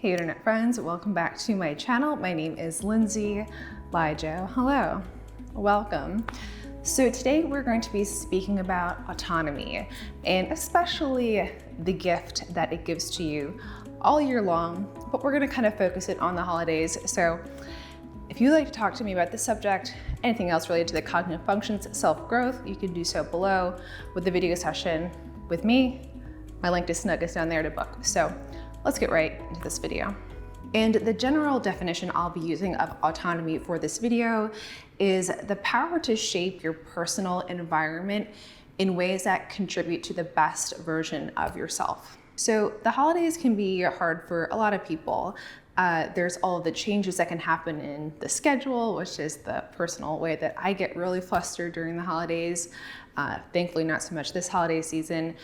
Hey internet friends, welcome back to my channel. My name is Lindsay Lijo. Hello, welcome. So today we're going to be speaking about autonomy and especially the gift that it gives to you all year long, but we're going to kind of focus it on the holidays. So if you'd like to talk to me about this subject, anything else related to the cognitive functions, self-growth, you can do so below with the video session with me. My link to Snug is down there to book. So let's get right into this video. And the general definition I'll be using of autonomy for this video is the power to shape your personal environment in ways that contribute to the best version of yourself. So the holidays can be hard for a lot of people. There's all of the changes that can happen in the schedule, which is the personal way that I get really flustered during the holidays. Thankfully, not so much this holiday season.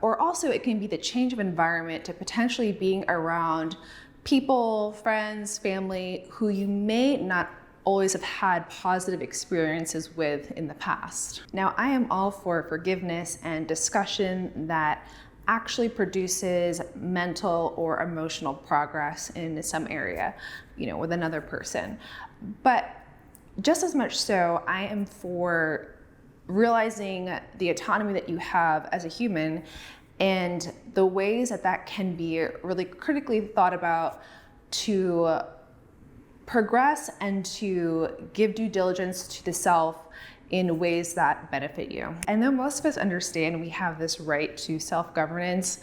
Or also it can be the change of environment to potentially being around people, friends, family who you may not always have had positive experiences with in the past. Now, I am all for forgiveness and discussion that actually produces mental or emotional progress in some area, with another person. But just as much so, I am for realizing the autonomy that you have as a human and the ways that that can be really critically thought about to progress and to give due diligence to the self in ways that benefit you. And though most of us understand we have this right to self-governance,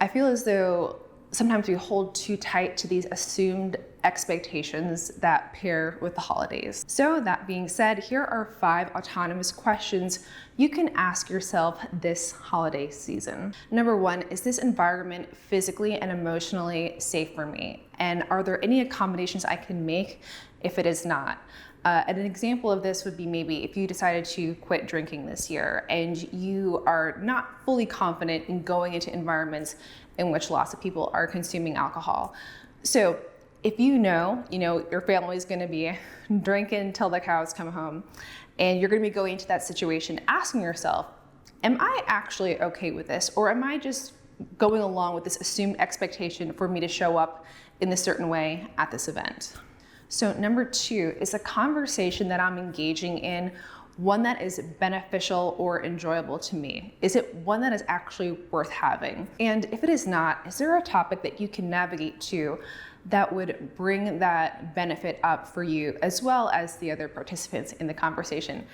I feel as though sometimes we hold too tight to these assumed expectations that pair with the holidays. So that being said, here are 5 autonomous questions you can ask yourself this holiday season. Number 1, is this environment physically and emotionally safe for me? And are there any accommodations I can make if it is not? And an example of this would be maybe if you decided to quit drinking this year and you are not fully confident in going into environments in which lots of people are consuming alcohol. So if you know your family is going to be drinking till the cows come home and you're going to be going into that situation asking yourself, am I actually okay with this? Or am I just going along with this assumed expectation for me to show up in a certain way at this event? So number 2, is a conversation that I'm engaging in one that is beneficial or enjoyable to me? Is it one that is actually worth having? And if it is not, is there a topic that you can navigate to that would bring that benefit up for you as well as the other participants in the conversation?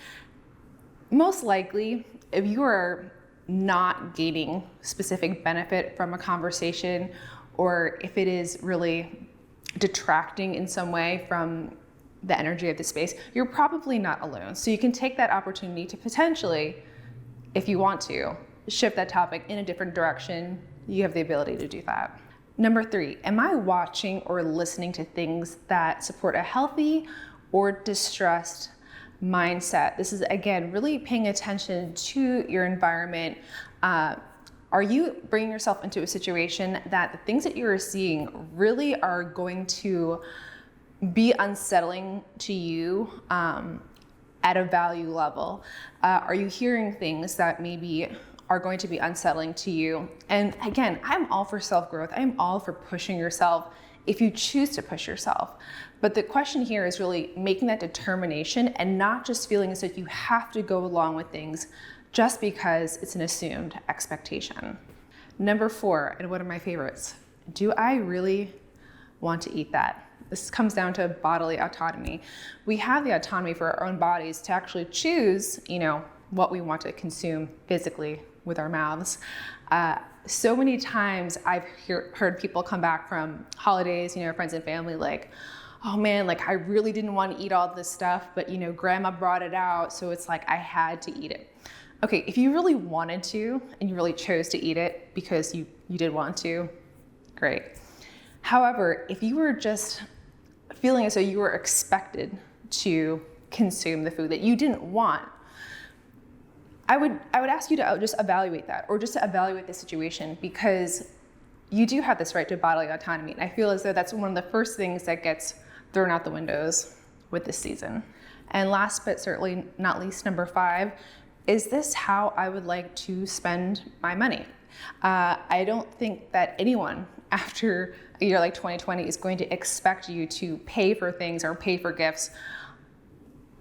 Most likely, if you are not gaining specific benefit from a conversation, or if it is really detracting in some way from the energy of the space, you're probably not alone. So you can take that opportunity to potentially, if you want to, shift that topic in a different direction. You have the ability to do that. Number 3, am I watching or listening to things that support a healthy or distressed mindset? This is, again, really paying attention to your environment. Are you bringing yourself into a situation that the things that you're seeing really are going to be unsettling to you at a value level? Are you hearing things that maybe are going to be unsettling to you? And again, I'm all for self-growth. I'm all for pushing yourself if you choose to push yourself. But the question here is really making that determination and not just feeling as if you have to go along with things just because it's an assumed expectation. Number 4, and one of my favorites, do I really want to eat that? This comes down to bodily autonomy. We have the autonomy for our own bodies to actually choose, what we want to consume physically with our mouths. So many times I've heard people come back from holidays, friends and family, like, oh man, I really didn't want to eat all this stuff, but grandma brought it out, so it's like I had to eat it. Okay, if you really wanted to and you really chose to eat it because you did want to, great. However, if you were just feeling as though you were expected to consume the food that you didn't want, I would ask you to just evaluate that, or just to evaluate the situation, because you do have this right to bodily autonomy. And I feel as though that's one of the first things that gets thrown out the windows with this season. And last but certainly not least, number 5, is this how I would like to spend my money? I don't think that anyone after a year like 2020 is going to expect you to pay for things or pay for gifts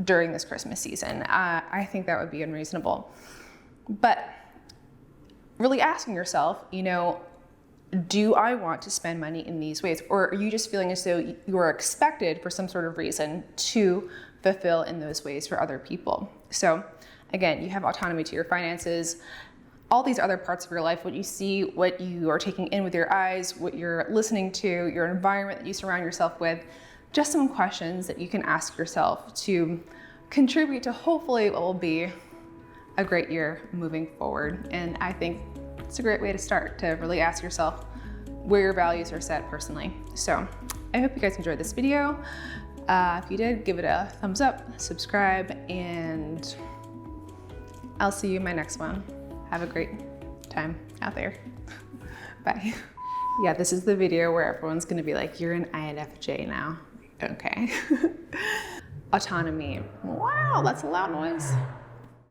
during this Christmas season. I think that would be unreasonable. But really asking yourself, do I want to spend money in these ways? Or are you just feeling as though you are expected for some sort of reason to fulfill in those ways for other people? So again, you have autonomy to your finances, all these other parts of your life, what you see, what you are taking in with your eyes, what you're listening to, your environment that you surround yourself with, just some questions that you can ask yourself to contribute to hopefully what will be a great year moving forward. And I think it's a great way to start, to really ask yourself where your values are set personally. So I hope you guys enjoyed this video. If you did, give it a thumbs up, subscribe, and I'll see you in my next one. Have a great time out there. Bye. Yeah, this is the video where everyone's gonna be like, you're an INFJ now. Okay. Autonomy. Wow, that's a loud noise.